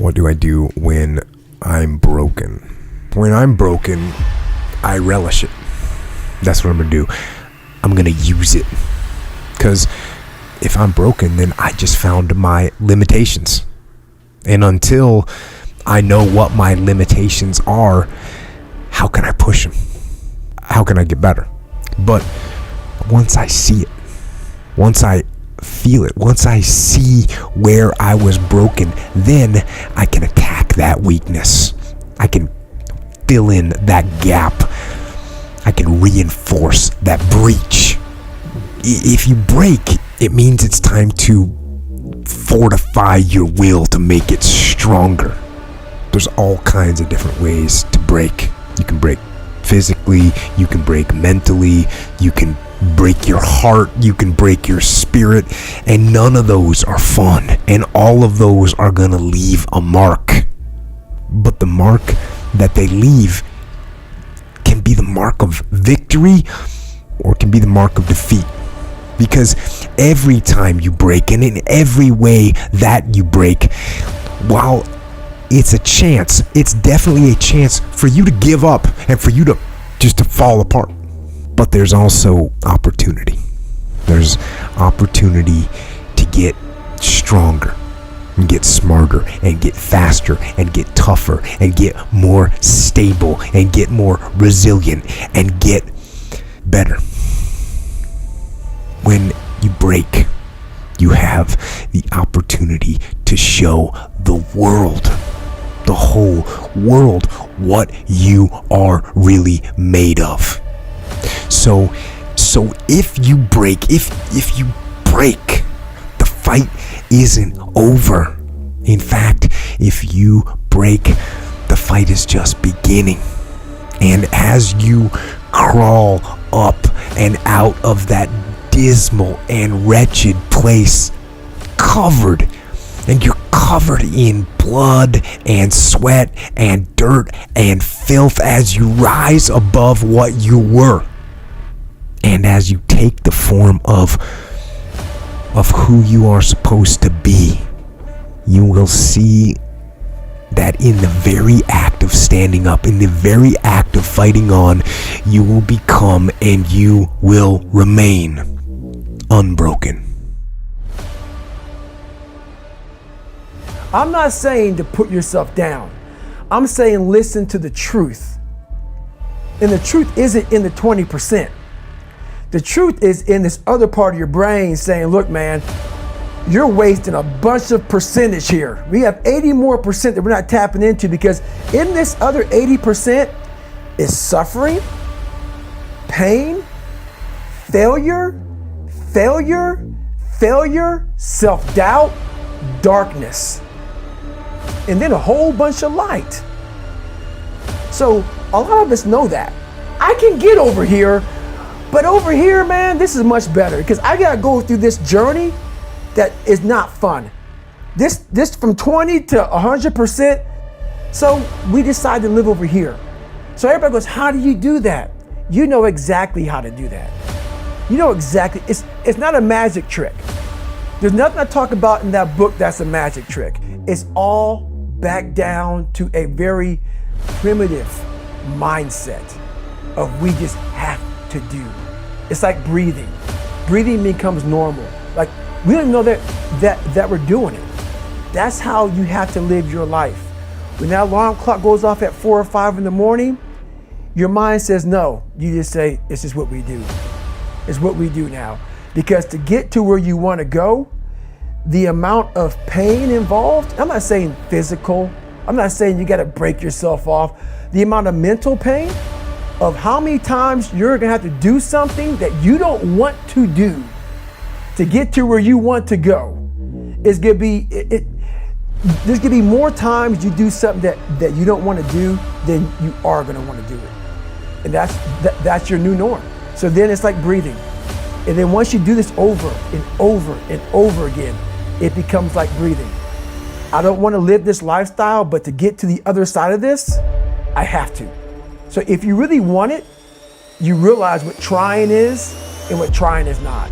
What do I do when I'm broken? When I'm broken, I relish it. That's what I'm gonna do. I'm gonna use it. Because if I'm broken, then I just found my limitations. And until I know what my limitations are, how can I push them? How can I get better? But once I see it, once I feel it, once I see where I was broken, then I can attack that weakness. I can fill in that gap. I can reinforce that breach. If you break, it means it's time to fortify your will to make it stronger. There's all kinds of different ways to break. You can break physically, you can break mentally, you can break your heart, you can break your spirit, and none of those are fun, and all of those are gonna leave a mark. But the mark that they leave can be the mark of victory or it can be the mark of defeat. Because every time you break, and in every way that you break, while it's a chance, it's definitely a chance for you to give up and for you to just to fall apart. But there's also opportunity. There's opportunity to get stronger and get smarter and get faster and get tougher and get more stable and get more resilient and get better. When you break, you have the opportunity to show the world, the whole world, what you are really made of. So if you break, if you break, the fight isn't over. In fact, if you break, the fight is just beginning. And as you crawl up and out of that dismal and wretched place, covered in blood and sweat and dirt and filth, as you rise above what you were, and as you take the form of who you are supposed to be, you will see that in the very act of standing up, in the very act of fighting on, you will become and you will remain unbroken. I'm not saying to put yourself down. I'm saying listen to the truth. And the truth isn't in the 20%. The truth is in this other part of your brain saying, look, man, you're wasting a bunch of percentage here. We have 80 more percent that we're not tapping into, because in this other 80% is suffering, pain, failure, self-doubt, darkness, and then a whole bunch of light. So a lot of us know that. I can get over here, but over here, man, this is much better, because I gotta go through this journey that is not fun. This from 20 to 100%. So we decide to live over here. So everybody goes, how do you do that? You know exactly how to do that. You know exactly, it's not a magic trick. There's nothing I talk about in that book that's a magic trick. It's all back down to a very primitive mindset of we just have to do. It's like breathing. Breathing becomes normal. Like we don't even know that we're doing it. That's how you have to live your life. When that alarm clock goes off at 4 or 5 in the morning, your mind says no. You just say, it's just what we do. It's what we do now. Because to get to where you want to go, the amount of pain involved, I'm not saying physical, I'm not saying you got to break yourself off. The amount of mental pain of how many times you're going to have to do something that you don't want to do to get to where you want to go is going to be, there's going to be more times you do something that you don't want to do than you are going to want to do it. And that's your new norm. So then it's like breathing. And then once you do this over and over and over again, it becomes like breathing. I don't want to live this lifestyle, but to get to the other side of this, I have to. So if you really want it, you realize what trying is and what trying is not.